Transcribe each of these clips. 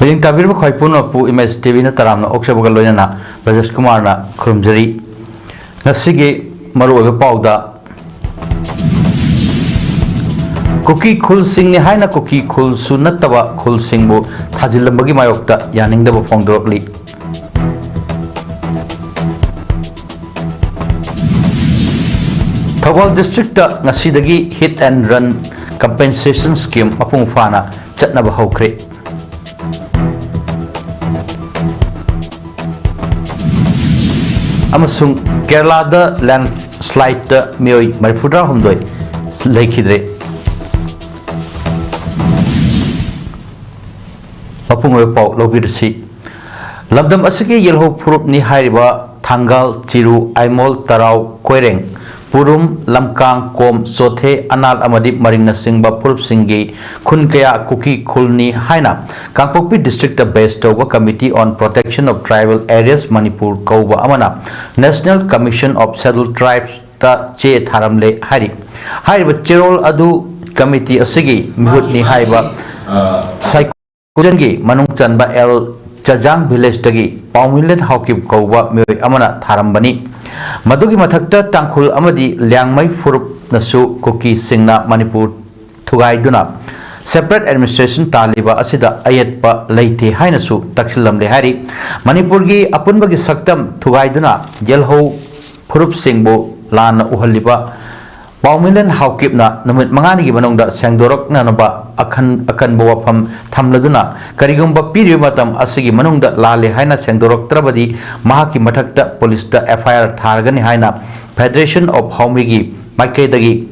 Miling tabir ba khoi puno pu image TV na taramna okshabuga loina Rajesh Kumar na khurumjari ngasige maru oiba pauda Kuki khul sing ni haina kuki khul sunattaba khul sing bu thajilambagi mayokta yaningdaba phongdorokli Thawal district ta ngasidagi hit and run compensation scheme mapung fana chatnaba hawkre Amasung Kerala da landslide da mioi marifudra humdoi laikhidre mapungoi pau lobirsi lamdam asigi yelho purup ni hairiba thangal chiru aimol tarau koireng purum lamkang kom sothe anal amadi maringna singba purup singi khun kaya kuki khulni haina Kangpokpi district based over committee on protection of tribal areas Manipur kauba amana National Commission of Scheduled Tribes ta che tharamle hari cherol adu committee asigi mihutni haiba saikojangi manung chanba el Chajang village tagi Paumilet Hawkip kauba mioi amana tharambani Madugi mathakta tangkhul amadi lyangmai furup nasu kuki singna Manipur thugai duna separate administration taliba asida ayatpa leite hainasu taksillam le hari Manipur gi apunbagi saktam thugai duna jelho furup singbo lan uhaliba Paumilen Hawkipna numit mangani gi manungda sengdorok nanaba akan bawa pham thamladuna karigumba piri matam asigi manungda lale haina sengdorok trabadi mahaki mathakta police da FIR thargani haina Federation of Haumigi Makedagi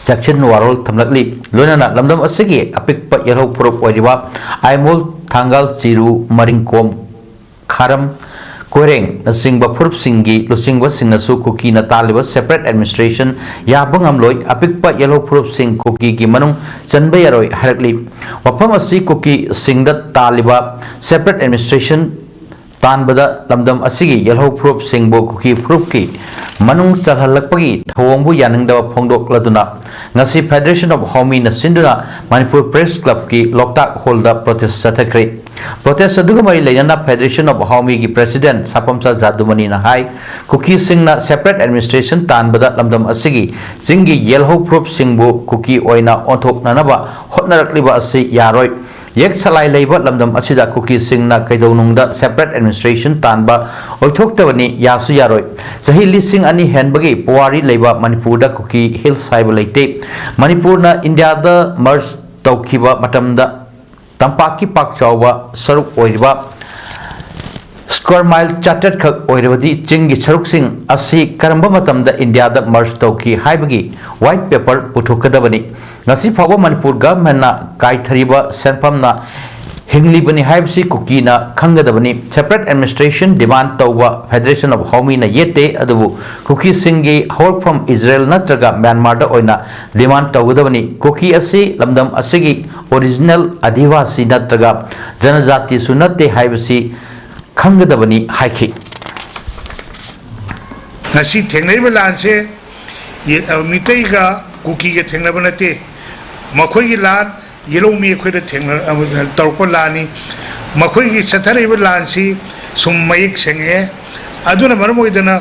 Jackson Warol Tamlakli Lunana Lamdam asigi apikpa yelho purup oiriba Aimol Thangal Chiru Maringkom Kharam Koireng Singba Purup Singi Lusingwa Singnasu Kuki na taliba separate administration Yabangam Loi apikpa yellow Purup Sing Kuki gi manung Chanbayaroi Harakli Wapam asi Kuki Singda taliba separate administration Tanbada Lamdam asigi yellow Purup Singbo Kuki Purup ki manung Chalhalakpagi Thawongbu Yaningdawa Phongdok laduna Ngasi Federation of Haumi na sinduna Manipur Press Club ki Loktak Hall da protest sathakre Protest adugumai leyana Federation of Haumi ki President Sapamsa Zadumani na hai Kuki Singh na separate administration tanbada lamdam asigi Singi yellow Purup Singbu Kuki oina onthok nanaba hotnarakliba asi yaroi Yek salai leiba lamdam asida Kuki Singh na kaidonungda separate administration tanba oithoktabani yasu yaroi sahi lising ani henbagi puwari leiba Manipur da Kuki Hills haiba leite Manipur na India da merge tawkhiba matamda Tampaki Pak Chauba Saruk Oiriba Square Mile Chartered Khak Oiribadi Chingi Saruk Singh Asi Karamba Matamda India da merge tawki haibagi white paper puthokadabani Ngasi Phawa Manipur government na kaithariba senpamna hinglibani haibsi Kuki na khangadabani separate administration demand tawba Federation of Haumi na yete adubu Kuki Singhi hawk from Israel natraga Myanmar da oina demand tawgadabani Kuki asi lamdam asigi original adivasi natraga janajati sunatte haibsi khangadabani haiki ngasi thengnaiba lanse mitai ga Kuki ga thengnaba nate makhoi gi lan yellow mi khoi da thengna tarpa lani makhoi gi satharaiba lansi sum mayik senge aduna marmoidana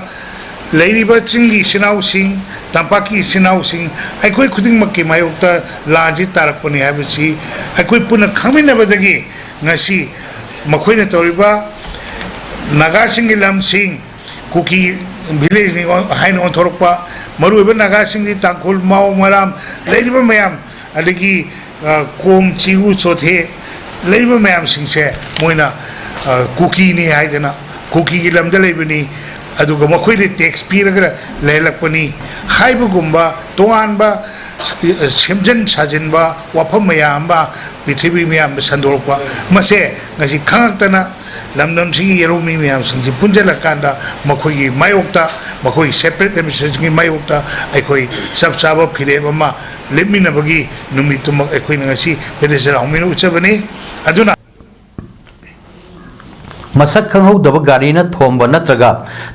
leiriba chingi sinau sing tampaki sinau sing aikoi khuding makki mayokta lanji tarakpani habisi aikoi puna khaminabadagi ngasi makhoi na toriba naga singi lam sing Kuki village ni haina on thorpa maruiba naga singi tangkhul mau maram leiriba mayam adagi kom chiu chothe leiba mayam singse moina Kuki ni haidana Kuki gi lamda leibani aduga makhoi de tax piraga leilakpani haibugumba toanba semjan sajinba wafam mayamba prithibi mayam sandorpa mase ngasi khangaktana lamdam singi yeromi mayam singsi punjalakanda makhoi gi mayokta makhoi separate administration gi mayokta aikoi sabsaba phireba ma lemina bagi numitum aikoi ngasi Federation Haumi uchabani aduna मसक खंगहौदब गारीना थोंब नत्रगा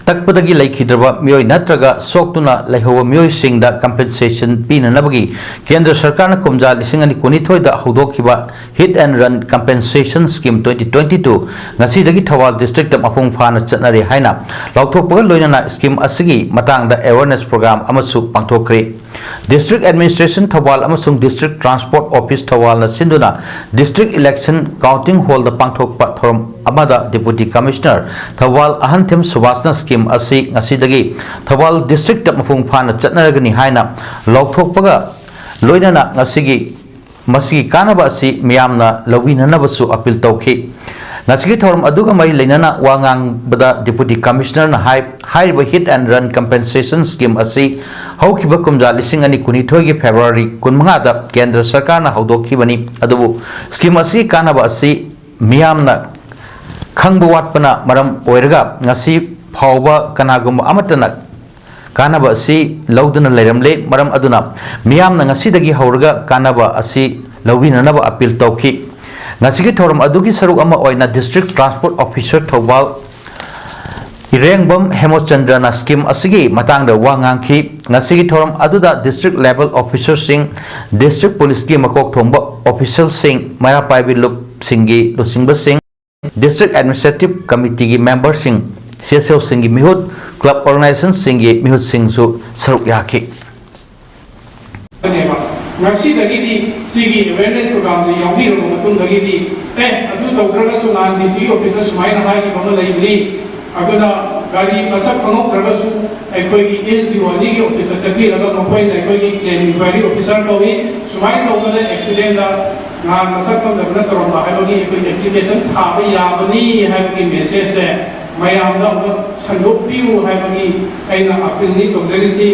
तकपदगी लैखिद्रबा मियोय नत्रगा सोक्तुना लैहौब मियोय सिंगदा compensation पीननबगी केंद्र सरकार न कुमजा लिसिंग अनि कुनिथोयदा हौदोखिबा hit and run compensation scheme 2022 ngasi Thoubal district मफुंग फाना चतनरे हाइना लौथोपगा लोइना स्कीम असगी मतंगदा अवेयरनेस प्रोग्राम अमसु पांथोखरे डिस्ट्रिक्ट एडमिनिस्ट्रेशन थवाल अमसुंग डिस्ट्रिक्ट ट्रांसपोर्ट ऑफिस थवाल न सिंधुना डिस्ट्रिक्ट इलेक्शन काउंटिंग हॉल द पांथोकपा थोरम अमदा डिप्यूटी कमिश्नर थवाल अहंथेम सुभाषना स्कीम असि ngasi थवाल डिस्ट्रिक्ट मफुंग फाना चतनरगनी हाइना लौथोपगा लोइना ngasi मसी कानबा असि मियामना लौबिननबसु अपील तौखि ngasi थोरम अदुगा मई लेनना वांगांग बदा डिप्यूटी कमिश्नर न HYBE hit and run compensation scheme असि हौखिबा कुमजा लिसिंग अनि कुनिथोगी फेब्रुवारी 15 दा केंद्र सरकार न हौदोखिबनी अदुबु स्कीम असि कानबा असि मियामना खंगबा वाटपना मरम ओइरगा ngasi फावबा कनागुम अमतना कानबा असि लौदना लेरमले मरम अदुना मियामना ngasi हौरगा कानबा असि लौबिननबा अपील तौखि ngasi थोरम अदुगी सरुक अमा ओइना district transport officer Thoubal Irengbam हेमचंद्रना स्कीम असगी मतंगदा वांगांखि ngasi थोरम अदुदा district level officer Singh district police की मकोक थोंबा ऑफिसर सिंह माया पाइबि लुप सिंगी लुसिंगबा सिंह डिस्ट्रिक्ट एडमिनिस्ट्रेटिव कमिटी की मेंबर सिंह सीएसएल सिंह की मिहुत क्लब ऑर्गेनाइजेशन सिंह की मिहुत सिंह सु सरुक याखि अवेयरनेस प्रोग्राम से डीसी ऑफिसर गाड़ी मसक खंगोद्रगसु अखोगी एसडीओनी की ऑफिसर चकीरगा मखोइना अखोगी इंक्वायरी ऑफिसर कौई सुमाय तौबदा एक्सीडेंट ना मसक खंगोद्रगना तरोमा हाइबगी अखोगी एप्लीकेशन थाबा याबनी हाइबगी मेसेज से मयामदा संदोपियु हाइबगी आइना अपील नि तौजरिसी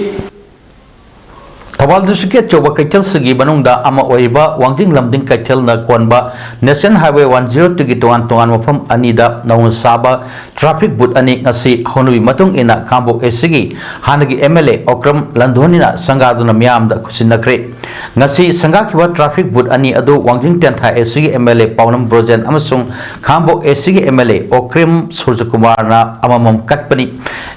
थवाल डिस्ट्रिक्ट चौबा कैथल सगी बनुंगदा अमा ओइबा वांजिंग लमदिंग कैथल न कोनबा नेशनल हाईवे 102 की तोवान तोवान मफम अनीदा नौन साबा ट्रैफिक बुट अनि ngasi होनुबी मतुंग इना खांबोक एसगी हानगी एमएलए ओक्रम लंधोनिना संगादुना मियामदा खुसिनखरे ngasi संगाखिबा ट्रैफिक बुट अनि अदो वांजिंग Tentha एसगी MLA पावनम ब्रोजेन अमसुंग खांबोक एसगी MLA Okram सूर्यकुमारना अममम कटपनी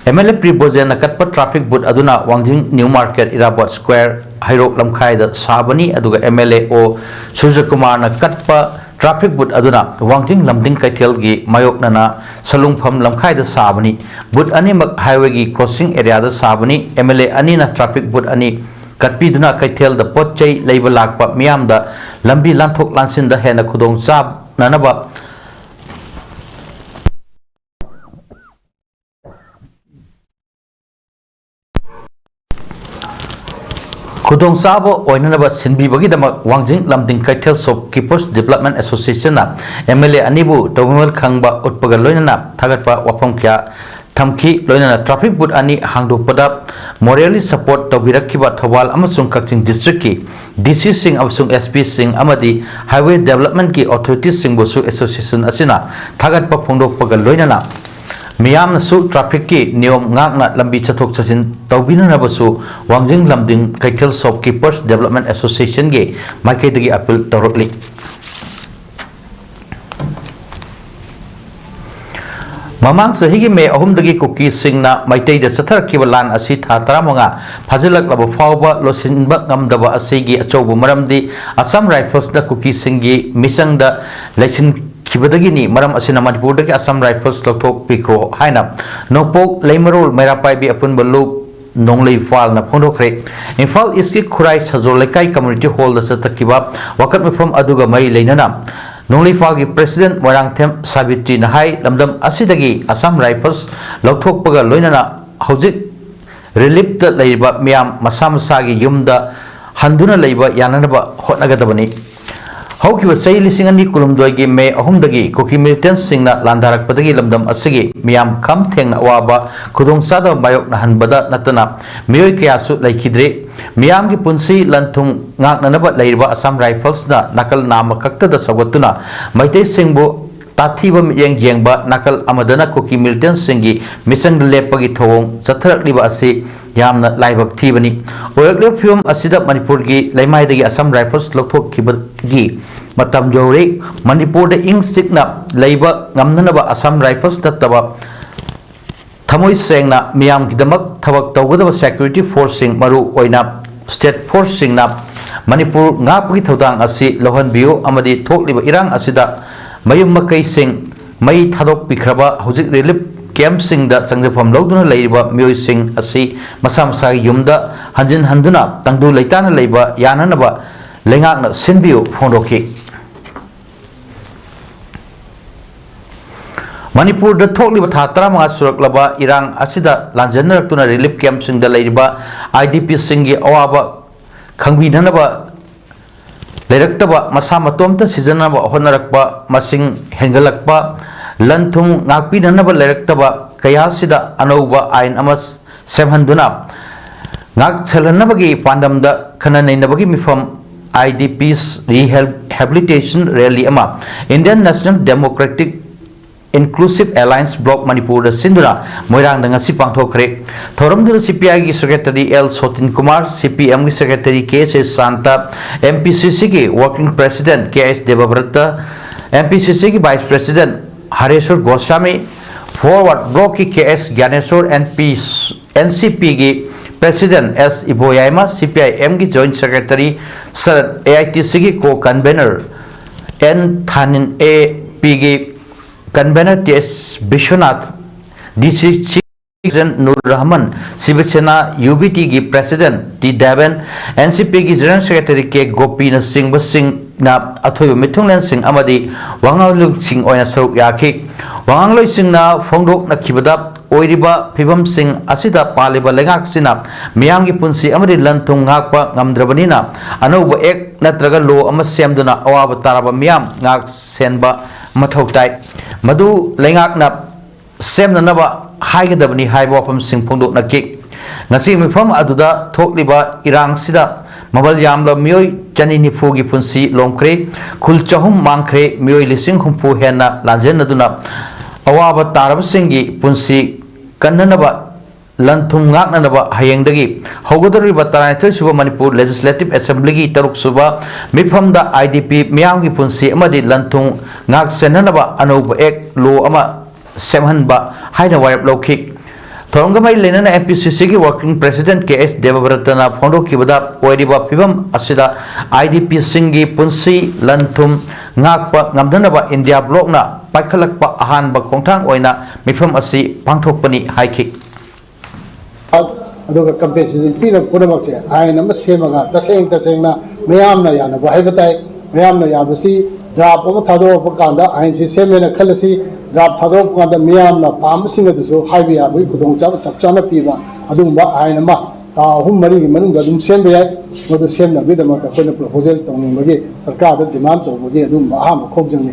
MLA pre ब्रोजेन कटप traffic बुट अदुना वांजिंग न्यू मार्केट इराबोट स्क्वायर हाइरोक लमखाई साबनी एमएलए ओ सूर्यकुमार न कटप ट्रैफिक बुट अदुना वांजिंग लमदिंग कैथल की मायोकना सलुंगफम लमखाई साबनी बुट अनिमक हाईवे की क्रॉसिंग एरिया साबनी एमएलए अनी ट्रैफिक बुट अनी कटपीदुना कैथल पोचै लेब लाप मियाम लंबी लांथोक लांसिन हेन खुदों चाब खुदों चाब ओइननबा सिनबीबगीदमक Wangjing Lamding Keithel shopkeepers development association MLA अनिबु तौमिमल खंगबा उत्पग लोइनना थागतपा वाफम क्या थमखी लोइनना ट्रैफिक बुट अनि हांगदोपदा मोरली सपोर्ट तौबिरखिबा थवाल अमसुंग कक्चिंग डिस्ट्रिक्ट की डीसी सिंह अमसुंग एसपी सिंह अमदी हाईवे डेवलपमेंट की अथॉरिटी सिंह बुसु एसोसिएशन असिना थागतपा फोंदोपग लोइनना मियामनसु ट्रैफिक की नियम गांगना लंबी चथोक चसिन तौबिननबसु Wangjing Lamding Keithel shopkeepers development association के माइकेदगी अपील तौरकली ममांग सही की मे अहुमदगी कुकी सिंगना मैतैद चथरकिब लान असि था 15 फाजिलकलब फावबा लोसिनबा ngамदबा असिगी अचौबु मरमदी असम राइफल्स द कुकी सिंगी मिसंग द लेसिन खिबदगिनी मरम असिना मणिपुर के असम राइफल्स लौथोक पिक्रो हाइना नोपोक लेमरोल मैरापाइबी अपुन बलु नोंगलई फाल न फोंदोखरे इम्फाल इसकी खुराई सजोर लेकाई कम्युनिटी हॉल द चतकिबा वकत मफम अदुगा मई लेनना नोंगलई फाल की प्रेसिडेंट वरांगथेम साबित्री नहाई लमदम असिदगी असम राइफल्स लौथोकपगा लोइनना हौजिक रिलीफ द लेबा मियाम मसा मसागी युमदा हंदुना लेबा याननबा होटनगदबनी हौकिबा सही लिसिंग अनि कुलुमदोइगी मे अहुमदगी कुकी मिलिटेंट्स सिंगना लांदारकपदगी लमदम असगी मियाम खम थेंगना वाबा खुदोंसादा मायोकना हनबदा नतना मियोय कयासु लैखिद्रे मियाम की पुंसी लंथुम ngaknanaba leirba असम राइफल्स ना नकल नाम कक्तदा सगतुना मैतै सिंगबो ताथीबा मियेंग येंगबा नकल अमदना कुकी मिलिटेंट्स सिंगी मिसंग लेपगी थोंग चथरकलिबा असि यामना लाइबक थीबनी ओरकले फिल्म असिदा मणिपुर की लैमाइदगी असम राइफल्स लौथोखिबगी matam yore Manipur da ing sikna leiba ngamnanaba Assam Rifles nattaba thamoi sengna miyam gidamak thawak tawgadaba security force sing maru oina state force sing na Manipur ngapgi thodang asi lohan biu amadi thokliba irang asida mayum makai sing mai thadok pikraba hojik relief camp sing da changjafam loduna leiba mioi sing asi masam sa yumda hanjin handuna tangdu leitana leiba yananaba lengakna sinbiu phondoki Manipur da thokliba tha 15 suraklaba irang asida lanjannaktuna relief camp sing da leiba IDP singi awaba khangbidanaba leiraktaba masa matomta sijanaba honarakba masing hengalakpa lanthung ngakpidanaba leiraktaba kayasida anauba ain ama semhanduna ngak chalannabagi pandamda khananainabagi mifam IDPs rehabilitation rally ama Indian National Democratic Inclusive Alliance Bloc Manipur da Sindura Moirang da ngasi pangthokre thoramdu CPI gi secretary L Sotin Kumar CPM gi secretary KS Santa MPCC gi working president KS Debabrata MPCC gi vice president Hareshwar Goswami forward bloc ki KS Gyaneshwar NCP gi president S Iboyaima CPIM gi joint secretary Sir AITC gi co-convener N Thanin AP gi convener TS Bishwanath DC Nur Rahman Sivasena UBT gi president T Devan NCP gi general secretary K Gopina Singh Basing na athoy mithunglen sing amadi wangaulung sing oina saruk yakhi wangangloi sing na phongdok na khibada oiriba phibam sing asida paliba lengak sina miyam gi punsi amadi lanthung ngakpa ngamdrabani na anoba ek natraga lo ama semduna awaba taraba miyam ngak senba mathoktai madu lengak na semnanaba haigadabani haiba wafam sing phongdok na ki ngasi mifam aduda thokliba irang sida mabal yamla mioi chani nifu gi punsi lomkre khul chahum mangkre mioi lising humpu hena lanjen aduna awaba tarab singi punsi kannanaba lanthung ngaknanaba hayengdagi hogodari batarai thoi suba Manipur Legislative Assembly gi taruk suba mifamda IDP miyam gi punsi amadi lanthung ngak senanaba anoba ek lo ama semhanba haina warap lokik Thorongamai Lenana MPCC ki working president KS Devabratana Fondo Kibada Oediba Pibam Asida IDP Singi Punsi Lanthum Ngakpa Ngamdanaba India Block na Paikhalakpa Ahanba Kongthang Oina Mifam Asi Pangthokpani Haiki aduga compensation pira punamakse aina ma semaga tasengna mayamna yana ba haibatai mayamna yabasi draft ama thado kanda ain si semena khalasi draft thado kanda mayamna pamsing aduso haibiya bui khudong chapchana piba adumba aina ma ta hum mari gi manung adum sembe yai modu semna bidama ta khona proposal tongning bagi sarkar da demand to bagi adumba aham khobjang ne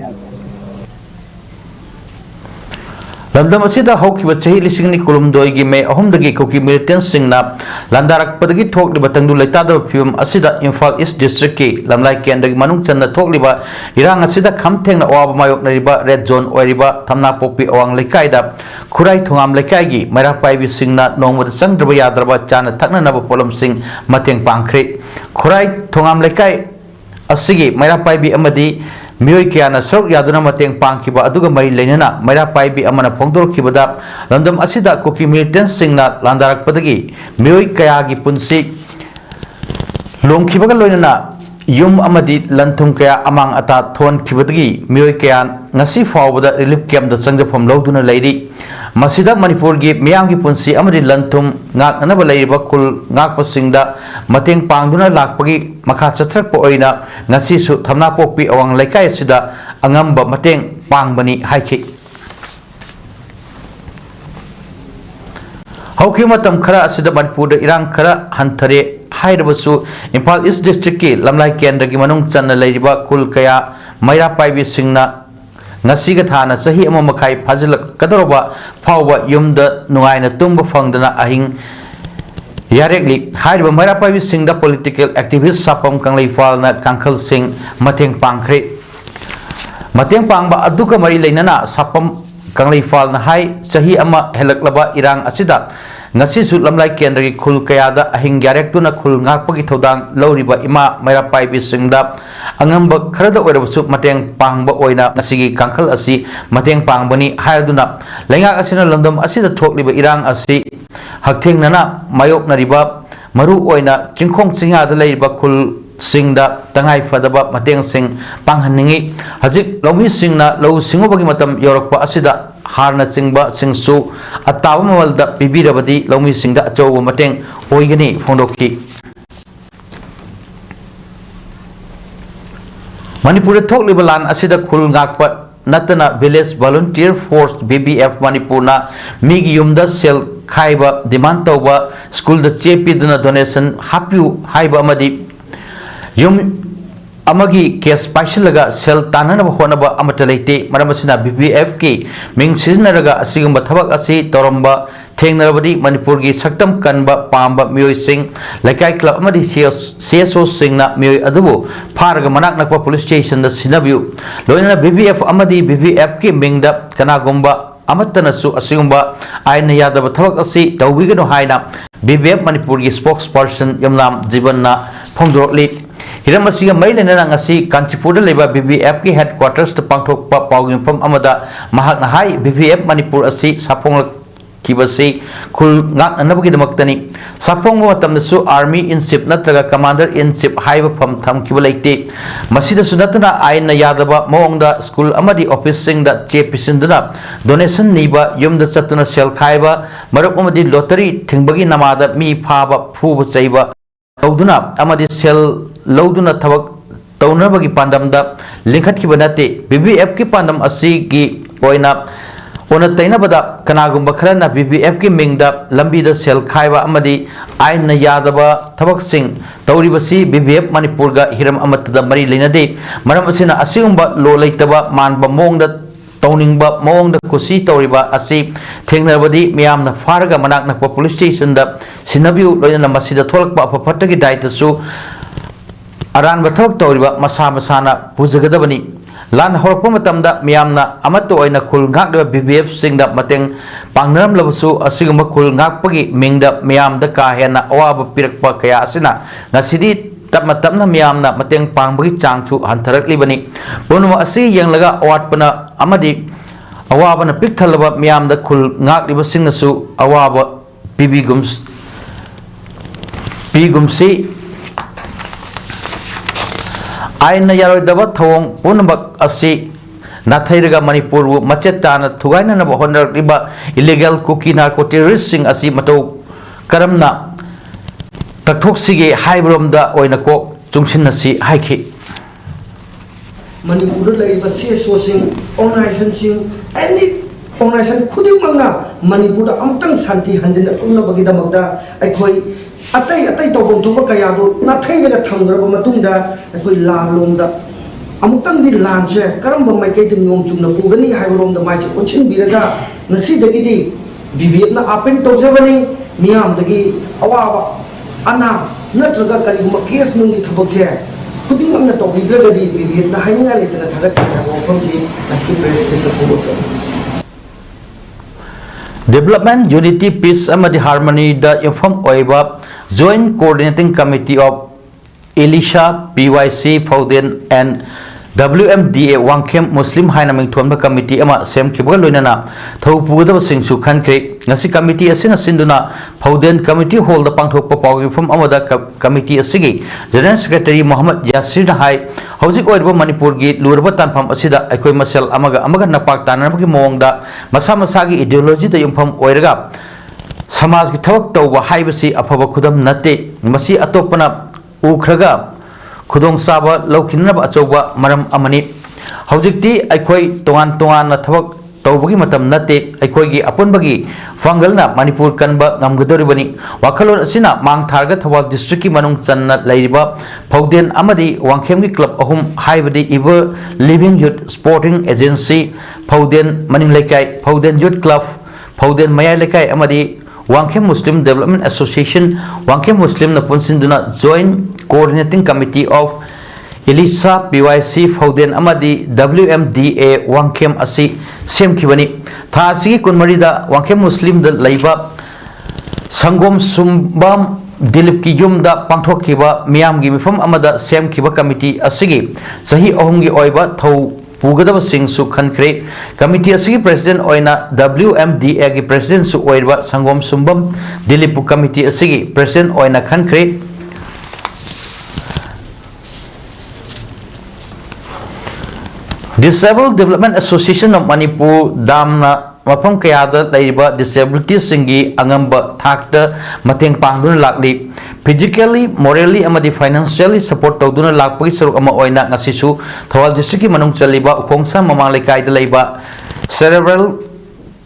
Lamdam asida haukiba chahi lisingni kulumdoi gi me ahumdagi koki militant singna landarak padagi thokliba tangdu leitada phim asida Imphal East District ki lamlai kendagi manung channa thokliba irang asida khamthengna awaba mayok nariba red zone oiriba thamna popi awang lekaida khurai thongam lekai gi maira paibi singna nongmada sangdraba yadraba chana thakna naba polam sing mateng pangkhre khurai thongam lekai asigi maira paibi amadi mioi kiana saruk yaduna mateng pangkiba aduga mari leinana maira paibi amana phongdorkibada landam asida koki militant singna landarak padagi mioi kaya gi punsi longkibaga loinana yum amadi lanthum kaya amang ata thon kibadagi mioi kaya ngasi fawbada relief camp da changjafam loduna leiri masida Manipur gi miyam gi punsi amadi lanthum ngak nanaba leiriba kul ngak pasingda mateng pangduna lakpagi makha chatrak po oina ngasi su thamna pokpi awang lekai sida angamba mateng pangbani haiki hauki matam khara asida Manipur da irang khara hanthare hairabasu Imphal East District ki lamlai kendra gi manung channa leiriba kul kaya maira paibi singna ngasiga thana sahi ama makhai phajilak kadoroba phawba yumda nuaina tumba phangdana ahing yarekli haiba maira paibi singda political activist sapam kanglei falna kangkhal sing mateng pangkhre mateng pangba aduka mari leinana sapam kanglei falna hai sahi ama helaklaba irang asida ngasisu lamlai kendra gi khul kayada ahing yarek tuna khul ngakpagi thodang loriba ima maira paibi singda angamba kharada oirabusu mateng pangba oina ngasigi kangkhal asi mateng pangbani hayaduna lengak asina lomdom asida thokliba irang asi haktheng nana mayok nariba maru oina chingkhong chinga da leiba khul singda tangai fadaba mateng sing panghaningi hajik lomi singna lo singobagi matam yorakpa asida harna chingba singsu atawa mawalda pibirabadi lomi singda achowa mateng oigani phondokki Manipur thokliba lan asida khul ngakpa natana village volunteer force BBF Manipurna migi yumda sel khaiba demand tawba school da chepi duna donation hapu haiba amadi yum amagi case paisalaga sel tanana honaba amata leite maramasina BBF ki ming siznaraga asigumba thabak asi toramba thengnarabadi Manipur gi saktam kanba pamba mioi sing laikai club amadi CSO singna mioi adubu pharaga manak nakpa police station da sinabiu loina BBF amadi BBF ki mingda kanagumba amatanasu asigumba aina yadaba thabak asi tawbigano haina BBF Manipur gi spokesperson yamlam jibanna phongdorli hiram asiga mailena ngasi Kanchipur leba BBF ki headquarters to pangthokpa pawgimpham amada mahakna hai BBF Manipur asi sapong kibasi khul ngak anabagi damaktani sapong matamnasu army in chief natraga commander in chief haiba pham tham kibalaite masida sunatna aina yadaba mawngda school amadi office singda che pisinduna donation niba yumda chatuna sel khaiba marup amadi lottery thingbagi namada mi phaba phuba chaiba tawduna amadi sel lawduna thabak tawnabagi pandamda linkhat kibanate BBF ki pandam asi gi oina ona tainabada kanagumba kharana BBF ki mingda lambida sel khaiba amadi aina yadaba thabak sing tawribasi BBF Manipur ga hiram amatada mari leinade maram asina asigumba lo leitaba manba mongda tawningba mongda kusi tawriba asi thengnarabadi miyamna faraga manak nakpa police station da sinabiu loina masida tholakpa apaphatagi daitasu aran bathok tawriba masa masana pujagadabani lan horpa matamda miyamna amato oina khul ngakda BBF singda mateng pangnaram labusu asiguma khul ngakpagi mingda miyamda ka hena awaba pirakpa kaya asina ngasidi tapna miyamna mateng pangbagi changchu hantharaklibani bonuma asi yanglaga awatpana amadi awabana pikthalaba miyamda khul ngakliba singnasu awaba pigumsi aina yaroidaba thawong punabak asi nathayraga Manipur machetana thugaina na honarliba illegal cookie narco terrorist sing asi matau karamna takthok haibromda oina ko chungsin nasi haiki Manipur laiba CSO sing organization sing any organization khuding mangna Manipur da amtang santi hanjina unna bagida magda aikoi atai tawbom thuba kaya do nathai daga thamgraba matungda aikoi lalomda amutang di lance karamba maikai tim yom chungna pugani haibromda mai chunsin biraga ngasi dagi di BBF na apen tawjabani miyam dagi awawa ana natraga kariguma case nungi thabakse khuding amna tawbigragadi BBF na hainga letana thagat kana ofamji aski president ko photo Development Unity Peace amadi Harmony da inform oiba Joint Coordinating Committee of Elisha PYC Foden and WMDA Wangkhem Muslim Hainaming Thomba Committee ama sem kibaga loinana thaupuda singsu khankre ngasi committee asina sinduna Foden Committee Hall da pangthokpa pawgi from amada committee asigi General Secretary Muhammad Yasir Hai hojik oirba Manipur gi lurba tanpham asida aikoi masel amaga napak tananabagi mongda masa gi ideology da yumpham oiraga samaj gi thawak tawba haibasi afaba khudam nate masi atopana ukhraga khudong saba laukinaba achauba maram amani hojikti aikoi tongan na thawak tawbagi matam nate aikoi gi apunbagi fangalna Manipur kanba ngamgadoribani wakhalon asina mang tharga thawal district ki manung channa lairiba Foden amadi Wangkhem gi club ahum haibadi Ever Living Youth Sporting Agency Foden maning lekai Foden Youth Club Foden Maya lekai amadi Wangkhem Muslim Development Association Wangkhem Muslim na punsinduna Joint Coordinating Committee of Elisha PYC Foden amadi WMDA Wangkhem asi semkhibani tha asigi kunmarida Wangkhem Muslim da laiba Sangom Sumbam Dilip की युमदा पांथोखिबा मियाम की मिफम अमदा सेमखिबा committee असिगी सही अहुम की ओइबा थौ पुगदब सिंह सु खनख्रे committee असिगी प्रेसिडेंट ओइना WMDA की प्रेसिडेंट सु ओइबा संगोम सुंबम दिलीप कमिटी असिगी प्रेसिडेंट ओइना खनख्रे Disabled Development Association of Manipur Damna मफम कयादा लैरिबा डिसेबिलिटी सिंगी अंगंबा थाकता मतेंग पांगदुन लाकली फिजिकली मोरली अमदी फाइनेंशियली सपोर्ट तौदुना लाकपगी सरुक अमा ओइना ngasisu थवाल डिस्ट्रिक्ट की मनोंग चलिबा उखोंगसा ममांग लेकाइदा लैबा cerebral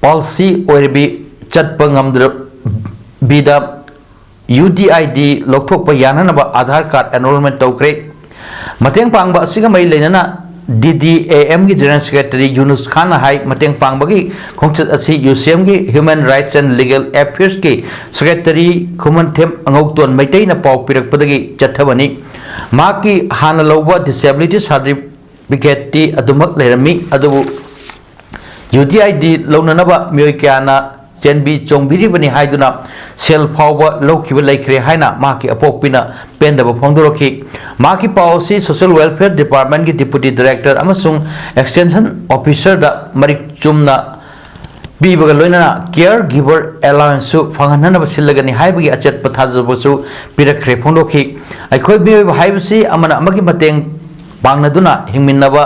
palsy ओइरबी चटपा ngamdra bida UDID लोकथोकपा याननबा आधार कार्ड एनरोलमेंट तौख्रे मतेंग पांगबा असिगा मई लेनना DDAM की जनरल सेक्रेटरी यूनुस खान हाई मतंग पांगबगी खोंगचत असी UCM की human rights and legal affairs की सेक्रेटरी खुमनथेम अंगौतोन मैतई न पाव पिरकपदगी चथबनी माकी हान लौबा डिसेबिलिटी सर्टिफिकेट टी अदुमक लेरमी अदुबु UDID लौननबा मियोय क्याना चेनबी चोंबिरिबनी हाइदुना सेल फावबा लौखिबा लैख्रे हाइना माकी अपोपिना पेंदबा फोंदोरखी माकी पावसी सोशल वेलफेयर डिपार्टमेंट की डिप्यूटी डायरेक्टर अमसुंग एक्सटेंशन ऑफिसर दा Marik Chumna बीबगा लोइना care giver allowance सु फंगननबा सिलगनी हाइबगी अचत पथाजबसु पिरखरे फोंदोखी अखोय बिबा हाइबसी अमना अमगी मतेंग पांगनदुना हिंगमिनबा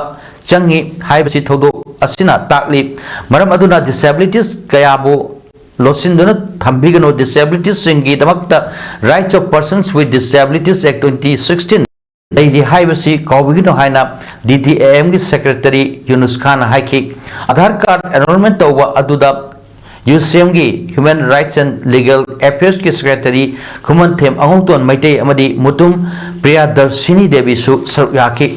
चंगी हाइबसी थौदो असिना ताकली मरम अदुना डिसेबिलिटीज कयाबो लोसिंदुना थंबिगनो डिसेबिलिटीज सिंगी दमक्ता rights of persons with disabilities act 2016 लैरी हाइबसी कौबिगिनो हाइना DDAM की सेक्रेटरी यूनुस खान हाइखी आधार कार्ड एनरोलमेंट तौबा अदुदा UCM की human rights and legal affairs की सेक्रेटरी खुमनथेम अंगौतोन मैतई अमदी मुतुम प्रियादर्शिनी देवी सु सरुक याखी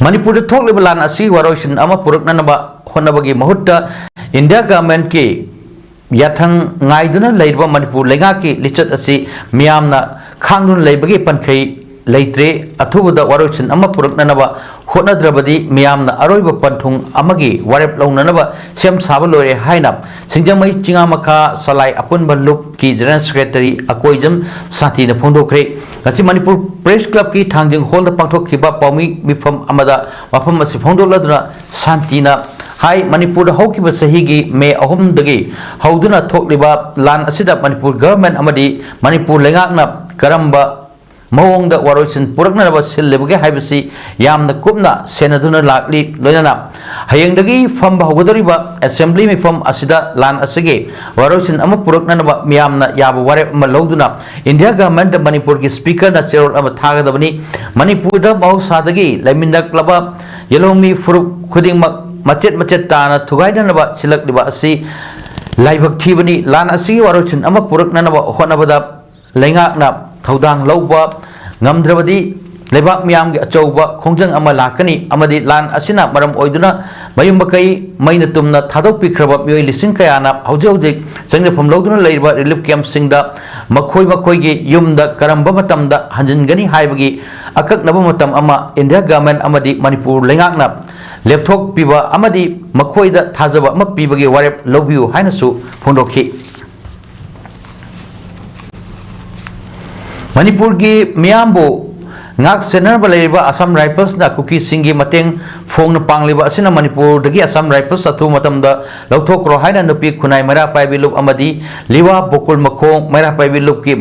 मणिपुर थोकलिब लान असी वारोइसिन अमा पुरकननबा होनबगी महुत्ता इंडिया गवर्नमेंट की याथंग ngaiduna leiba manipur lenga ki lichat asi miyamna khangdun leibagi pankhai leitre athubuda warochin ama puraknanaba hotnadrabadi miyamna aroiba panthung amagi warep launanaba sem saba lore haina singjamai chingamakha salai apunba lup ki general secretary akoijam satina phondokre ngasi manipur press club ki thangjing hall da pangthokhiba paumi mifam amada wafam asi phondokladuna santina हाई मणिपुर हौकिब सहीगी मे अहुमदगी हौदुना थोकलिबा लान असिदा Manipur government अमदी मणिपुर लेंगाकना करंबा मवोंगदा वारोइसिन पुरकनबा सिल्लेबगे हाइबसी यामना कुपना सेनदुना लाकली लोइनाना हयेंगदगी फम हौगदरिबा असेंबली मिफम असिदा लान असिगे वारोइसिन अम पुरकनबा मियामना याबा वारे अम लौदुना इंडिया गवर्नमेंट मणिपुर की स्पीकर ना चेरोल अम थागदबनी मणिपुर दा बहुसादगी लैमिंदकलबा येलोमी फुरुक खुदिंगमक मचेत मचेत ताना थुगाइदनबा सिलकलिबा असि लाइबक थीबनी लान असि वारोचिन अमा पुरकनबा होनबदा लेंगाकना थौदांग लौबा ngamdrabadi lebak miyam ge achouba khongjang ama lakani amadi lan asina maram oiduna mayum bakai maina tumna thadok pikraba myoi lising kayana haujaujik jangre phom loduna leiba relief camp singda makhoi ge yumda karamba matamda hanjingani haibagi akak naba matam ama India government amadi Manipur lengakna laptop piba amadi makhoida thajaba ma pibagi warep lobiu hainasu phondokhi Manipur gi miyambo ngak senar balaiba Assam Rifles na kuki singi mateng phong na pangliba asina Manipur dagi Assam Rifles athu matamda lauthok ro haina nupi khunai mara paibi lup amadi liwa bokul makhong mara paibi lup ki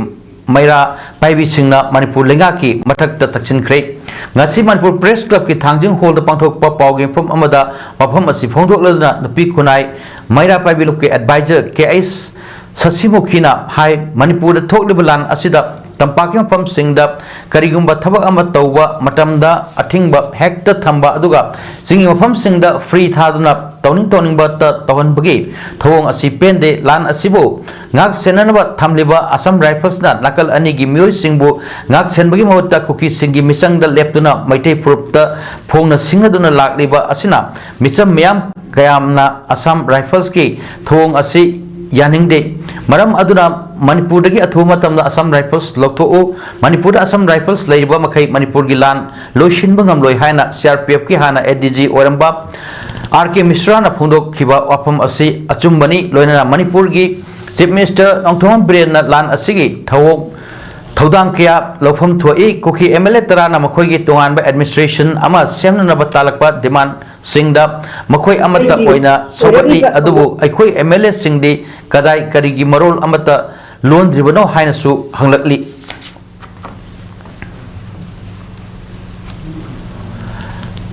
maira paibi singna Manipur lenga ki mathak ta takchin khrei ngasi Manipur Press Club ki thangjing hall da pangthok pa pawge phom amada mafam asi phongthok ladna nupi khunai maira paibi lup ki advisor KS Sasimukhina hai Manipur da thoklibalan asida Tampaking from Singda, Karigumba Tabak Amatoba, Matamda, Atingba, Hector Tamba Aduga, singing from Singda, free Taduna, Toning Butter, Towan Bagi, Tong Asipende, Lan Asibo, Ngak Senanaba, Tamliba, Assam Rifles, Nakal Anigi, Mui Singbo, Ngak Senbagi Mota, Cookie Singi, Misang the Leptuna, Maite Purta, Pong Singaduna Lakliba Asina, Mitsam Miam, Kayamna, Assam Rifles Ki, Tong Asi. Yaningde maram aduna Manipur dagi athuma tamna Assam Rifles lokto Manipur Assam Rifles leiba makai Manipur gilan loishin bangam loi haina CRPF ki hana ADG oramba RK Mishra na phungdok khiba wafam asi achumbani loina Manipur gi Chief Minister Nongthom Biren na lan asigi thawok Thodang kya lofam thuai kuki MLA tara na makhoi gi tongan ba administration ama semna na batalakpa demand singda makhoi amata oina sobati adubu aikhoi MLA singdi kadai karigi marol amata loan dribano haina su hanglakli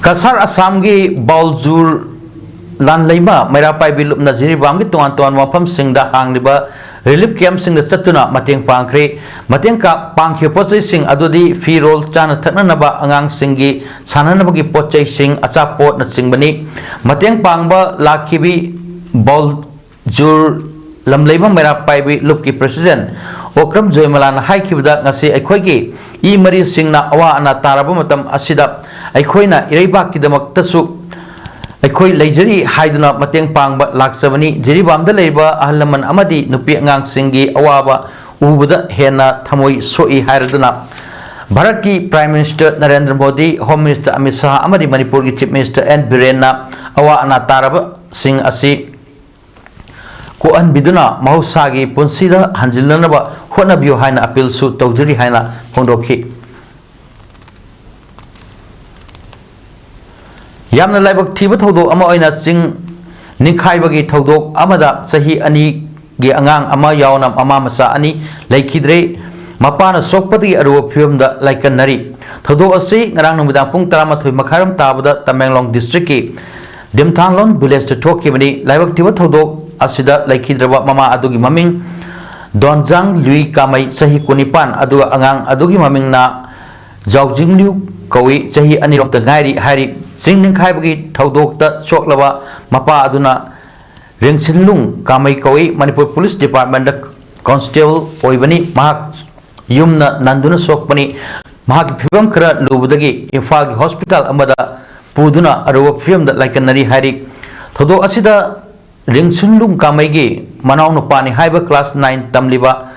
Kasar Assam gi Baljur lan leima mera pai bilup na Jiribam gi tongan tongan wafam singda hangliba relief camp sing satuna mateng pangkhre mateng ka pangkhyo pochai sing adudi fi roll chana thakna naba angang singi sanana bagi pochai sing acha pot na singbani mateng pangba lakhibi bol jur lamleima mera paibi lupki president okram joymalan haikibda ngasi aikhoigi I mari singna awa ana taraba matam asida aikhoina ireibak kidamak tasu aikoi leijari haiduna mateng pangba laksabani Jiribamda leiba ahlaman amadi nupi angang singi awaba ubada hena thamoi soi hairaduna Bharat ki Prime Minister Narendra Modi Home Minister Amit Shah amadi Manipur ki Chief Minister N Biren na awa ana taraba sing asi ko an biduna mahusagi punsida hanjilnaba honabiyo haina appeal su tawjari haina phongdokhi Yamna laibak thiba thodok ama oina sing ninkhai bagi thodok amada sahi ani ge angang ama yawnam ama masa ani laikhidre mapana sokpati aru phiumda laikan nari thodok asi ngarang numidang pung 13 makharam tabada Tamenglong district ki Dimthanglon village to thoki mani laibak thiba thodok asida laikhidraba mama adugi maming Donjang Lui Kamai sahi kunipan adu angang adugi maming na Jaujinglu Kawi sahi ani rok ngairi hari sing ningkhai bagi thodok ta choklaba mapa aduna Ringsinlung Kamai Kawi Manipur Police Department da constable oibani mahak yumna nanduna sokpani mahak phibam khara lubudagi Imphal hospital amada puduna aruwa phibam da laikanari hari thodok asida Ringsinlung Kamai gi manaw nupani haiba class 9 tamliba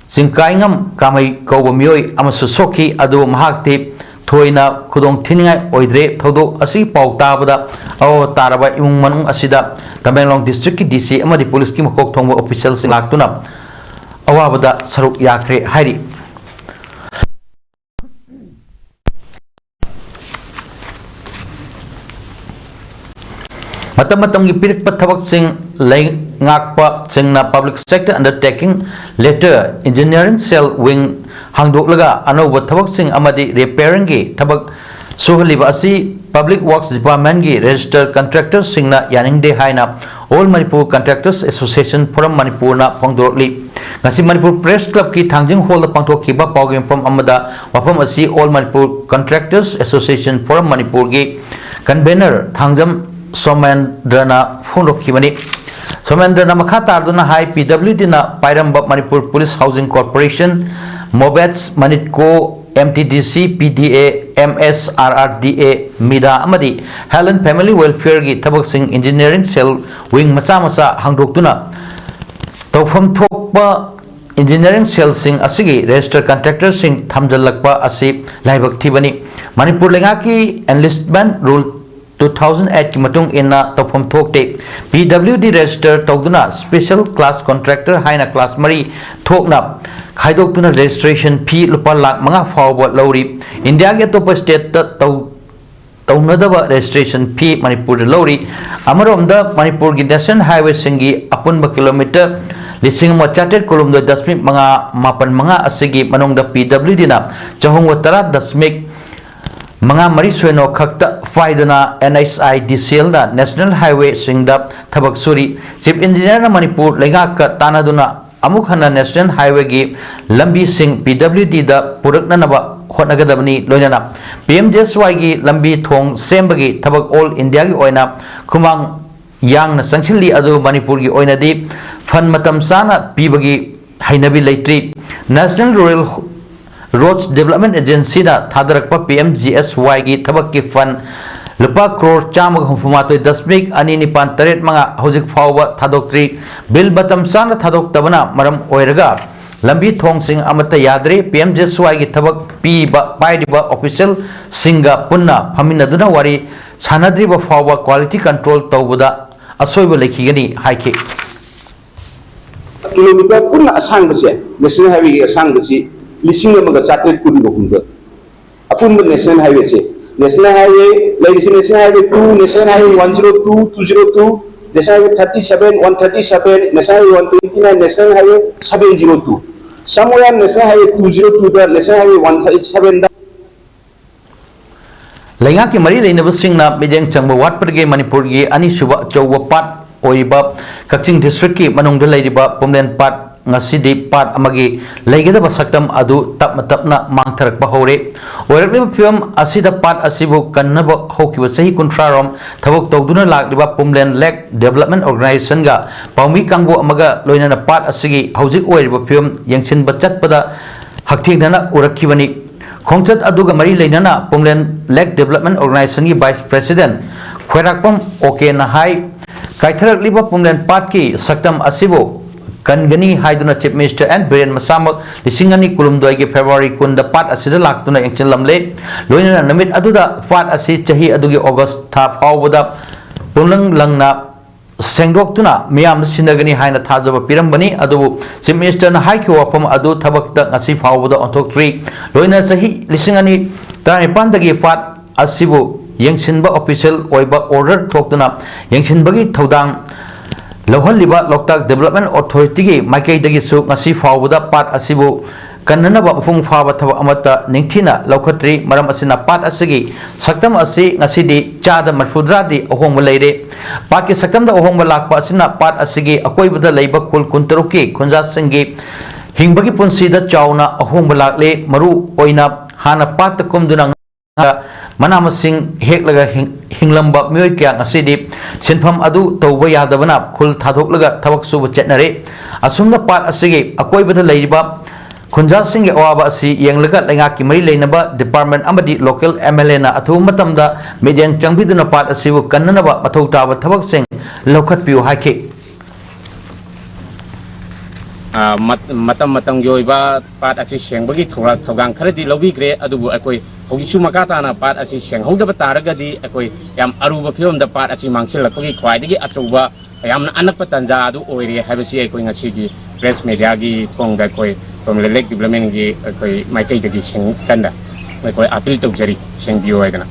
singkaingam Kamai Kawa mioi amasu sokhi adu mahak te thoina khudong thiningai oidre thodok asi pau tabada aw taraba imung manung asida Tamenglong district ki DC amadi police ki makok thongba official sing laktuna awabada saruk yakre hairi matam gi pirikpa thabak sing ngakpa singna public sector undertaking letter engineering cell wing hangdok laga anoba thabak sing amadi repairing gi thabak suhaliba asi public works department gi registered contractors singna yaningde haina all Manipur contractors association forum Manipur na phongdorli ngasi Manipur press club ki thangjing hall pangthokhiba pawgem pam amada wafam asi all Manipur contractors association forum Manipur gi convener thangjam Somendrana phongdokhibani Somendrana makha tarduna hai PWD na Pairamba Manipur Police Housing Corporation Mobets Manitco MTDC PDA MSRRDA Mida Amadi Helen Family Welfare gi thabak sing engineering cell wing masa hangdoktuna tawfam thokpa engineering cell sing asigi registered contractor sing thamjalakpa asi laibak thibani Manipur lenga ki enlistment rule 2008 ki matung inna tawfam thokte PWD register tawduna special class contractor haina class mari thokna khaidokuna registration fee lupa lakh manga fawba lori India ge top state ta tawnadaba registration fee Manipur lori amaromda Manipur gi national highway singi apunba kilometer lising mo charted kolum do dasmik manga mapan manga asigi manongda PWD na chahongwa tara dasmik manga mari soino khakta faidana NHI DCL da national highway singda thabak suri chief engineer na Manipur lenga ka tanaduna amuk hana national highway gi lambi sing PWD da purakna naba honagadabani loinana PMJSY gi lambi thong sembagi thabak all India gi oina khumang yang na sangchili adu Manipur gi oina di fan matam sana pibagi hainabi leitri National Rural Roads Development Agency da thadarakpa PMGSY gi thabak ki fund lupa crore chamag hufumatoi dasmik ani nipan taret manga hojik fawba thadoktri bill batam sana thadok tabana maram oiraga lambi thongsing amata yadre PMJSY gi thabak pairiba official singa punna phaminaduna wari sanadriba fawa quality control tawbuda asoiba lekhigani haike kilometer punna asang bese national highway gi asang bese lising amaga chatret kudi bokumda apun national highway se national highway national highway 2 national highway 102 202 national highway 37 137 national highway 129 national highway 702 somewhere national highway 202 da national highway 137 da lenga ki mari leinaba singna mideng changba watpar ge manipur gi ani suba chawwa pat oiba Kaching district ki manung da leiriba pumlen pat ngasidi pat amagi leigada basaktam adu tapna mangtharak bahore oirakliba film asida pat asibu kannaba hokiba sahi kuntrarom thabok tawduna lakliba pumlen lake development organization ga paumi kangbo amaga loinana pat asigi hojik oiriba film yangchin bachat pada hakthingdana urakkibani khongchat aduga mari leinana pumlen lake development organization gi vice president khwairakpam oke na hai kaitharakliba pumlen pat ki saktam asibu Kangani Haiduna Chief Minister and Biren Masamak Lisingani Kulumdoi ge February kunda pat asida laktuna engchen lamle loina namit aduda fat asi chahi adugi August tha phawbada pulang langna sengdoktuna miyam sinagani haina thajaba pirambani adu Chief Minister na haiki wapam adu thabakta ngasi phawbada onthokri loina chahi lisingani tanipan dagi fat asibu yengchinba official oiba order thoktuna yengchinbagi thodang Lohaliba Loktak Development Authority gi Makai dagi su ngasi fawbuda pat asibu kannanaba ufung faba thaba amata ningthina lokhatri maram asina pat asigi saktam asi ngasi di chada marfudra di ohong leire pat ki saktam da ohong lakpa asina pat asigi akoibada leiba kul kuntaruki khunja singi hingbagi punsi da chauna ohong lakle maru oina hana pat kumduna Manamasing heklaga hinglamba mioy kya ngasidi sinfam adu tawba yadabana khul thadhoklaga thabak suba chetnare asumna pat asigi akoibada leiba khunja singe awaba asi yenglaga lenga ki mari leinaba department amadi local MLA na athu matamda median changbiduna pat asibu kannanaba mathau taba thabak sing lokhat piu haike matam yoiba pat asi sengbagi thogang kharadi lobigre adubu akoi hogisu makata na pat asi senghongda taragadi akoi yam aruba film da pat asi mangsilakgi khwaidagi achuba yam anak patanja adu oiri habasi akoi ngasigi press media gi thongda koi from lek development gi akoi maikai dagi seng tanda akoi appeal tawjari sengbiyo aigana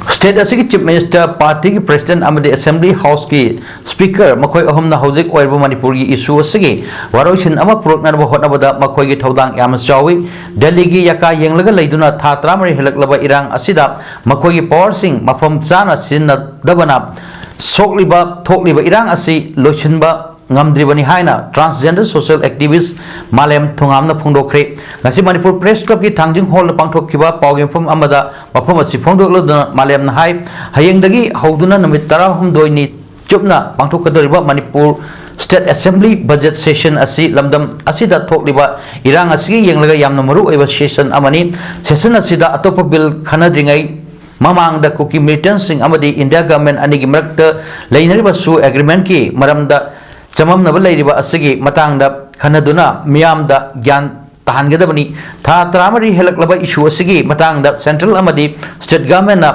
State asigi Chief Minister Party ki President amadi Assembly House ki Speaker makhoi ahumna hojik oirba Manipur gi issue asigi waroisin ama purokna ba hotnabada makhoi gi thodang yam chawi Delhi gi yaka yenglaga leiduna tha tramari helaklaba irang asida makhoi gi power sing mafam chana sinna dabana sokliba thokliba irang asi loichinba ngamdribani haina transgender social activist Malem Thungamna phongdokre ngasi Manipur Press Club ki thangjing hall pangthokkiba pawgemphum amada mafam asi phongdokloduna Malem na hai hayengdagi hauduna namit 12 ni chupna pangthokadoriba Manipur State Assembly budget session asi lamdam asida thokliba irang asigi yenglaga yamna maru oiba session amani session asida atopa bill khanadringai mamangda kuki militants sing amadi India government anigi marakta leinariba su agreement ki maramda chamamnaba leiriba asigi matangda khanaduna miyamda gyan tahangadabani tha tramari helaklaba issue asigi matangda central amadi state government na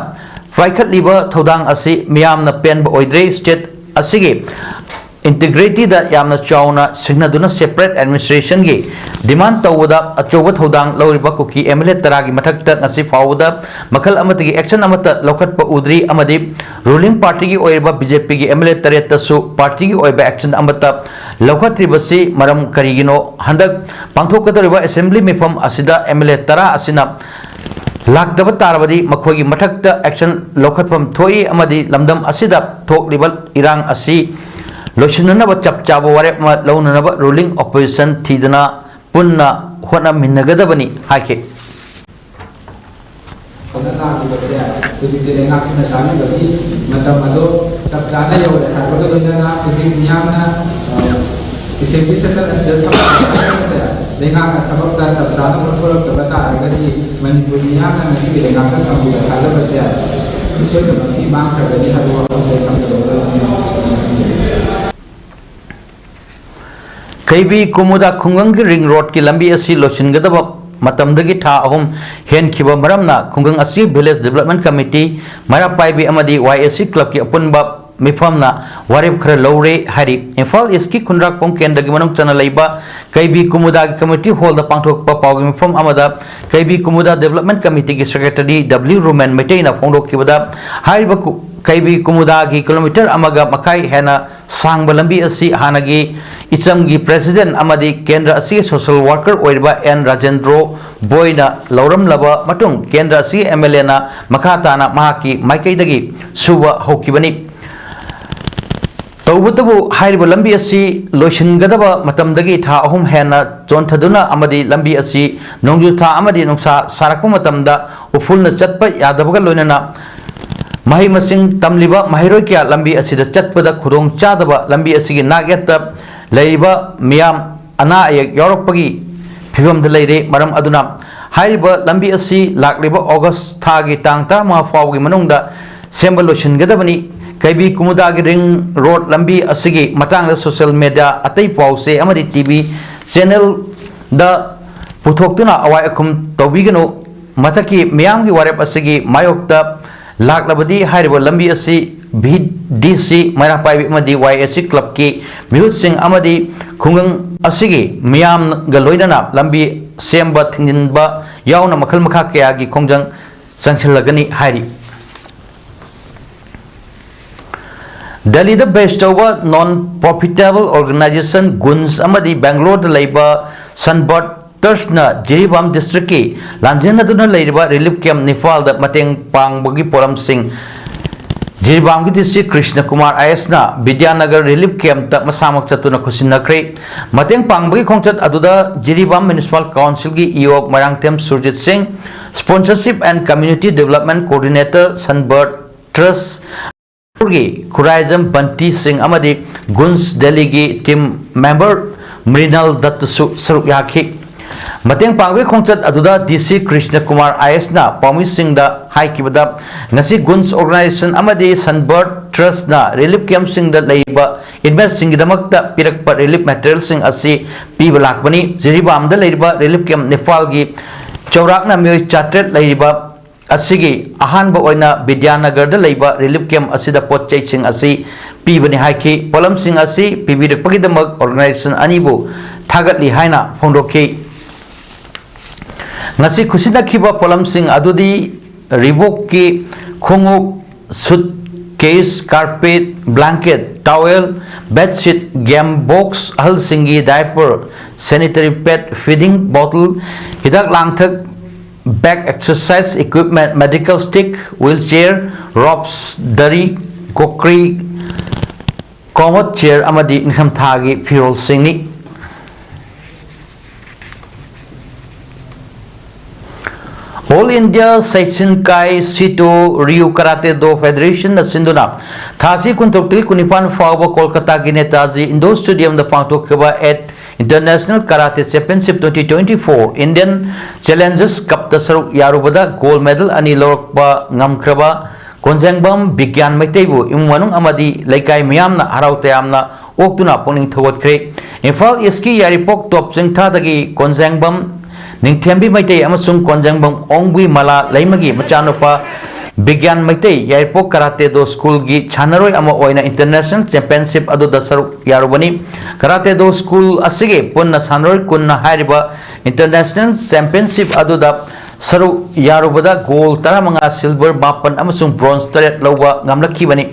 faikhatliba thodang asi miyamna penba oidre state asigi integrity da yamna chauna signaduna separate administration gi demand tawda achoba thodang lawriba kuki MLA taragi mathakta ngasi fawda makhal amatagi action amata lokhatpa udri amadi ruling party gi oiba BJP gi MLA tareta su party gi oiba action amata lokhatribasi maram karigino handak pangthokadariba assembly mifam asida MLA tara asina lakdaba tarabadi makhoi gi mathakta action lokhatpam thoi amadi lamdam asida thoklibal irang asi Loishinanaba chap chabo warek ma launanaba ruling opposition thidana punna hona minnagadabani haike Kaibi Kumuda Kungang Ring Road ki lambi asi losingadaba matamdagi tha ahum hen khiba maramna Kungang asi Village Development Committee Marapaibi amadi YSC Club ki apunba mifamna warep khara lowre hari Imphal East ki Khunrak Pong Kendra gi manung chana leiba Kaibi Kumuda Committee Hall da pangthok pa pawgi mifam amada Kaibi Kumuda Development Committee ki Secretary W Roman Metai na phongdok kibada hariba Kaibi Kumuda gi kilometer amaga makai hena sang balambi asi hanagi Icham gi President amadi Kendra asi Social Worker oirba N Rajendro Boyna Lauram laba matung Kendra asi MLA na makata na mahaki maikai dagi suba hokibani Tawbutabu hairiba lambi asi loishingadaba matamdagi tha ahum hena chonthaduna amadi lambi asi nongju tha amadi nongsa sarakpa matamda ufulna chatpa yadabaga loinana mahi masing tamliba mahiroi kya lambi asida chatpada khudong chadaba lambi asigi nagyata leiba miyam ana ayek yorokpagi phibamda leire maram aduna hairiba lambi asi lakliba August thagi tang tarma fawgi manungda sembal loishingadabani Kaibi Kumuda gi ring road lambi asigi matang da social media atai pause amadi TV channel da puthokuna awai akhum tawbigano mataki miyam gi warep asigi mayokta laklabadi haribo lambi asi BDC Marapaibi amadi YSC club ki mihut sing amadi khungang asigi miyam ga loinana lambi semba thinginba yauna makhal makha kya gi khongjang sangsilagani hari Delhi the best over non-profitable organization Guns amadi Bangalore leiba Sunbird Trustna Jiribam district ki lanjena duna leiba relief camp Nifal da mateng pangbagi poram sing Jiribam ki district Krishna Kumar IS na Vidyanagar relief camp ta masamak chatuna khusinakre mateng pangbagi khongchat aduda Jiribam municipal council ki EO Marangtem Surjit Singh sponsorship and community development coordinator Sunbird Trust Kuraizam Banti Singh amadi Guns Delhi gi team member Mrinal Dutt Saruk Yakhi mateng pangwe khongchat aduda DC Krishna Kumar IS na Pami Singh da haikibada ngasi Guns organization amadi Sunbird Trust na relief camp sing da leiba invest sing damakta pirakpa relief material sing asi piba lakbani Jiribam da leiba relief camp Nepal gi chaurakna myoi chatret leiba asigi ahanba oina Vidyanagar da leiba relief camp asida potchai sing asi pibani haiki polam sing asi pibirakpagi damak organization anibu thagatli haina phongdokki ngasi khusina khiba polam sing adudi Reebok ki khonguk suitcase carpet blanket towel bedsheet game box ahal singi diaper sanitary pad feeding bottle hidak langthak back exercise equipment medical stick wheelchair ropes dari kokri komot chair amadi nikham thagi fuel singni All India Section Kai Sito Rio Karate Do Federation na sinduna thasi kuntukti kunipan fawa Kolkata gi Netaji Indo Stadium da pangtokba at International Karate Championship 2024 Indian Challengers Cup da saruk yarubada gold medal ani lorokba ngamkraba Konjangbam Bigyan Maitaibu imwanung amadi laikai miyamna harautayamna oktuna pungning thogotkre Imphal East ki Yaripok top singtha dagi Konjangbam Ningthembi Maitai amasung Konjangbam Ongwi Mala Laimagi Machanupa Bigyan Maitai Yaripok Karate Do School gi Chanaroi ama oina International Championship adu da saruk yarubani Karate Do School asige punna sanroi kunna hariba International Championship adu da saruk yarubada gold 15 silver 4 amasung bronze 3 lauba ngamlakhibani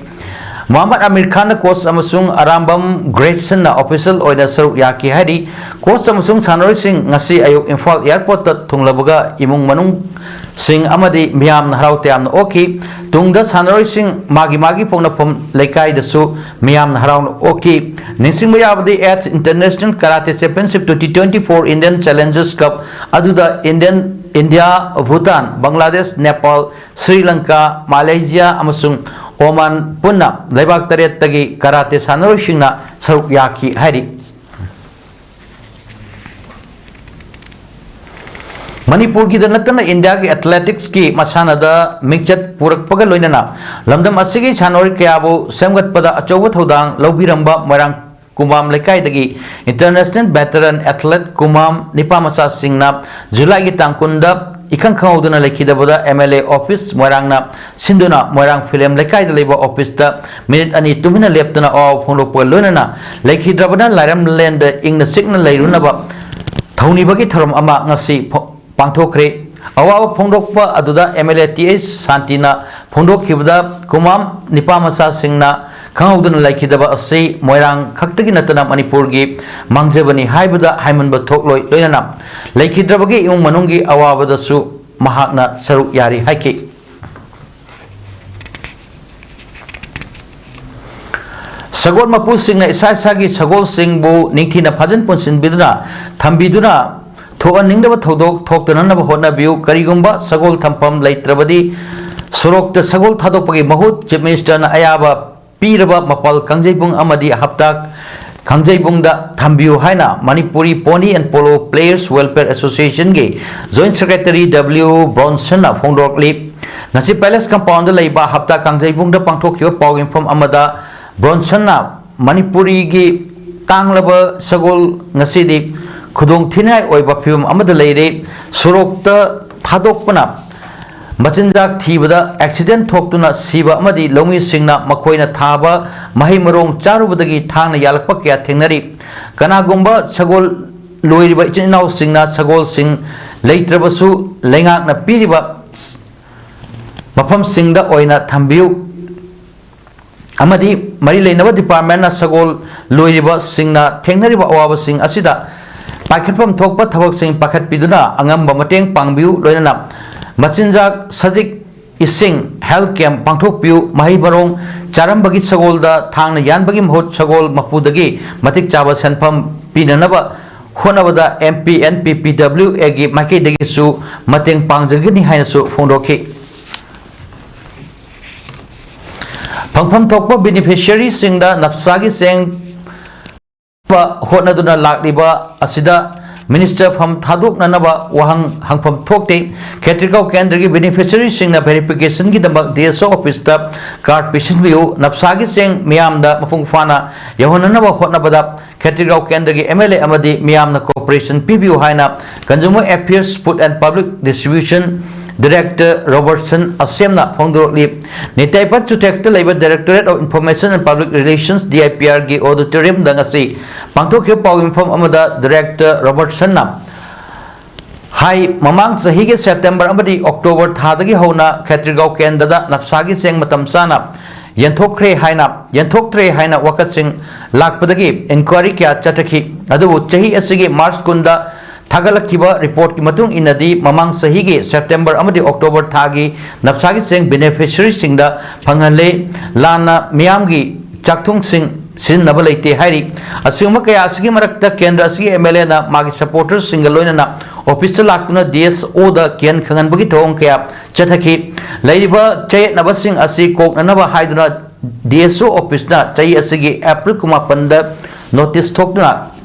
Muhammad Amir Khan coach amasung Arambam Gretchen na official oina saruk yaki hari coach amasung sanroi sing ngasi ayuk Imphal airport ta thunglabaga imung manung sing amadi miyam haraute amna oki tungda sanroi sing magi pongna pom laikai da su miyam haraun oki ningsing mayabadi at International Karate Championship 2024 Indian Challengers Cup aduda India Bhutan Bangladesh Nepal Sri Lanka Malaysia amasung Oman punna laibak taret tagi karate sanroi singna saruk yaki hari Manipur ki danatana India ki athletics ki masana da mikchat purak pagal loinana lamdam asigi chanori kyabu semgat pada achoba thodang lobiramba marang kumam lekai dagi international veteran athlete kumam nipa masa singna July gi tangkunda ikang khauduna lekhidabada MLA office moirangna sinduna moirang film lekai da leba office da minute ani tumina leptana aw phonglokpa loinana lekhidrabana lairam land ingna signal leirunaba thoni bagi tharam ama ngasi pangthokre awa phonglokpa aduda MLA TS Santina phondokhibada kumam nipa masa singna khauduna lekhidaba asi moirang khaktagi natana manipur gi mangjabani haibada haimanba thokloi loinana lekhidrabagi yung manungi awabada su mahakna saruk yari haiki sagol mapu singna isa sagi sagol singbu ningthina phajan ponsin biduna thambiduna thoan ningdaba thodok thoktana na hotna biu karigumba sagol thampam leitrabadi surokta sagol thadopagi mahut chief minister na ayaba piraba mapal kangjebung amadi haptak Kangjebungda Thambiu haina Manipuri Pony and Polo Players Welfare Association ge Joint Secretary W Bronson na phongdok lip ngasi Palace Compound leiba hapta Kangjebungda pangthokyo pawing from amada Bronson na Manipuri ge tanglaba sagol ngasi di khudong thinai oiba film amada leire surokta thadokpana Machinjak thibada accident thoktuna siba amadi longi singna makoina thaba mahi marong charubadagi thangna yalakpa kya thengnari kanagumba sagol loiriba ichinau singna sagol sing leitrabasu lengakna piriba mafam singda oina thambiu amadi mari leinaba department na sagol loiriba singna thengnariba awaba sing asida pakhatpam thokpa thabak sing pakhat piduna angamba mateng pangbiu loinana Machinjak sajik ising health camp pangthok piu mahi barong charam bagi sagol da thangna yan bagi mahut sagol mapudagi matik chaba sanpham pinanaba honabada MP NPPW agi makai dagi su mateng pangjagini haina su phongdokhi phangpham thokpa beneficiary singda napsagi seng pa honaduna lakliba asida Minister from Thaduk Nanaba Wahang Hangpam Thokte, Katrikau Kendri beneficiary sing na verification ki dabak DSO office tab card patient view napsagi sing miam da mapung fana yahonanaba hotnabada Katrikau Kendri MLA amadi miam na corporation PBU haina Consumer Affairs Food and Public Distribution Director Robertson Asemna Phongdorli Nitaipat Chutekta Labor Directorate of Information and Public Relations DIPR gi auditorium dangasi pangthokhe paw inform amada Director Robertson na hai mamang sahi ge September amadi October thadagi hona Khatrigau Kendada napsagi seng matam sana yenthokre haina wakat sing lakpadagi inquiry kya chatakhi adu chahi asigi March kunda Thagalakhiba report ki matung inadi mamang sahi ge September amadi October thagi napsagi seng beneficiary singda phangale lana miyam gi chakthung sing sin nabalaite hairi asuma kaya asigi marakta kendra asigi MLA na magi supporters single loina na officer laktuna DSO da kian khangan bagi thong kaya chathaki lairiba chay nabasing asi kok nanaba haiduna DSO office na chay asigi April kumapanda notice thokna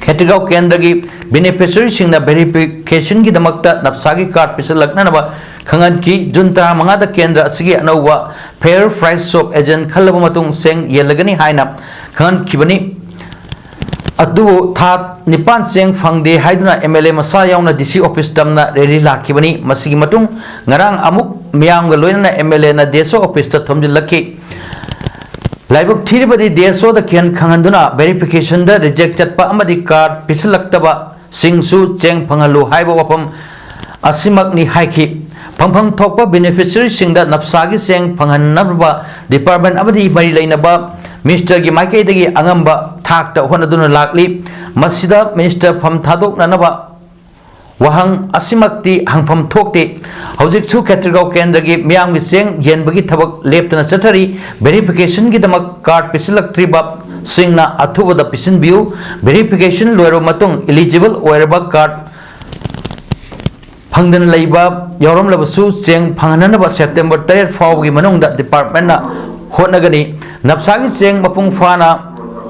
Khatrigau Kendri beneficiary singna verification ki damakta napsagi card pisal lakna naba khangan ki junta mangada kendra asigi anauwa fair price shop agent khalaba matung seng yelagani haina khan kibani adu tha nipan seng phangde haiduna MLA masa yauna DC office tamna rally lakhibani masigi matung ngarang amuk miyam ga loina MLA na deso office ta thomjil lakhi Laibuk thiribadi DSO da kian khanganduna verification da reject chatpa amadi card pisalaktaba singsu cheng phangalu haiba wapam asimak ni haiki phamphang thokpa beneficiary singda napsagi seng phanghanaba department amadi mari leinaba minister gi maikai dagi angamba thakta honaduna lakli masida minister pham thadok nanaba Wahang asimakti hangpam thokte hojik chu Khatrigau Kendra gi miyam gi seng yen bagi thabak leptana chathari verification gi damak card pisilak triba singna athuba da pisin view verification loiro matung eligible oiraba card phangdan leiba yorom labasu cheng phanghanana ba September 3 faw gi manung da department na honagani napsagi cheng mapung fana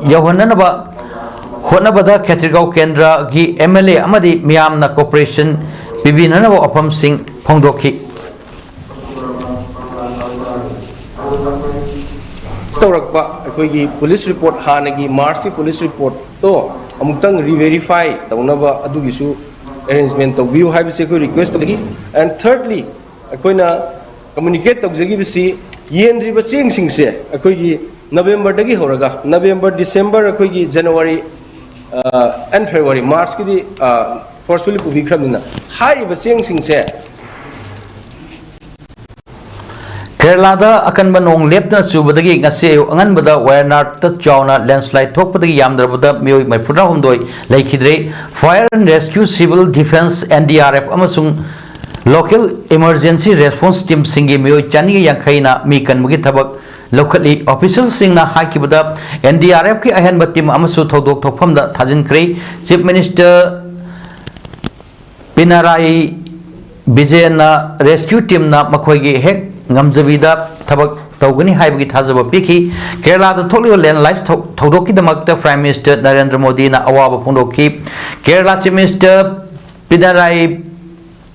yohanana ba Honabada Khatrigau Kendra gi MLA amadi miyam na corporation bibinana wa apam sing phongdokhi तौरक्पा अखोई police report हानगी मार्च की police report तो अमुक्तंग रिवेरीफाई तौनबा अदुगिसु arrangement तौबियु हाइबसे अखोई request तौगी and thirdly अखोइना communicate तौजगिबसी येनद्रिबा चेंगसिंगसे अखोई नवंबर दगी होरगा नवंबर डिसेंबर अखोई जनवरी एंड फरवरी मार्च की forcefully पुबिख्रबनिना हाइरिबा चेंगसिंगसे Kerala akan banong lepna chubadagi ngase anganbada wayanart chawna landslide thokpadagi yamdrabada mioi maipura humdoi laikhidre fire and rescue civil defense NDRF amasung local emergency response team singi mioi chani yankhaina mi kanmugi thabak lokhali officials singna hakibada NDRF ki ahan team amasu thodok thokphamda thajinkrei chief minister Pinarayi Vijayan rescue team na makhoigi hek ngamjabida thabak tawgani haibagi thajaba piki Kerala da thokli landslide thodoki damakta Prime Minister Narendra Modi na awaba phondoki Kerala Chief Minister Pinarayi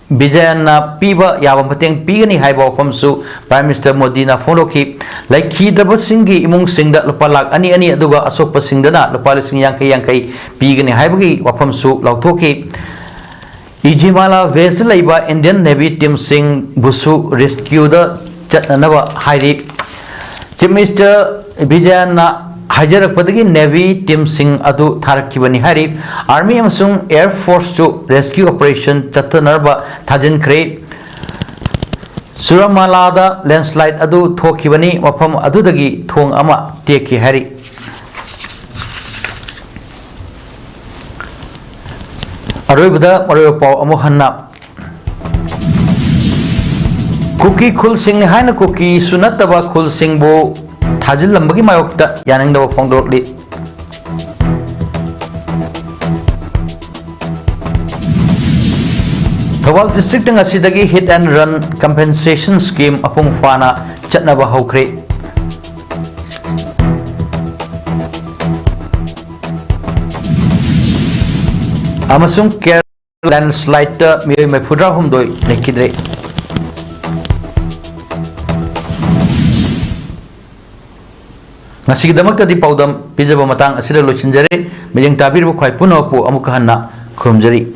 Vijayan na piba yaba mateng pigani haiba wafamsu Prime Minister Modi na phondoki laiki draba singi imung singda lupa lak ani aduga asokpa singdana lupa lising yankai pigani haibagi wafamsu lauthoki Ijimala vessel laiba Indian Navy team sing busu rescue the chatnaba hairi Chief Minister Vijayan na hajarakpadagi Navy team sing adu tharakibani hairi Army amasung Air Force to rescue operation chatnarba thajin kre Suramala da landslide adu thokibani wafam adudagi thong ama teki hairi Aroibada Maripau Amohana Cookie Cool Sing Haina Cookie Sunataba Cool Sing Bo Tajil Lambagi Mayokta Yanang the Pongdotli Thawal District ng Asidagi Hit and Run Compensation Scheme Apung Fana Chatnaba Hokre Amasung Kerala landslide mioi maipura humdoi lekidre ngasigidamakta di paudam pijaba matang asida lochinjare mejeng tabir bu khwai puno pu amuka hanna khurumjari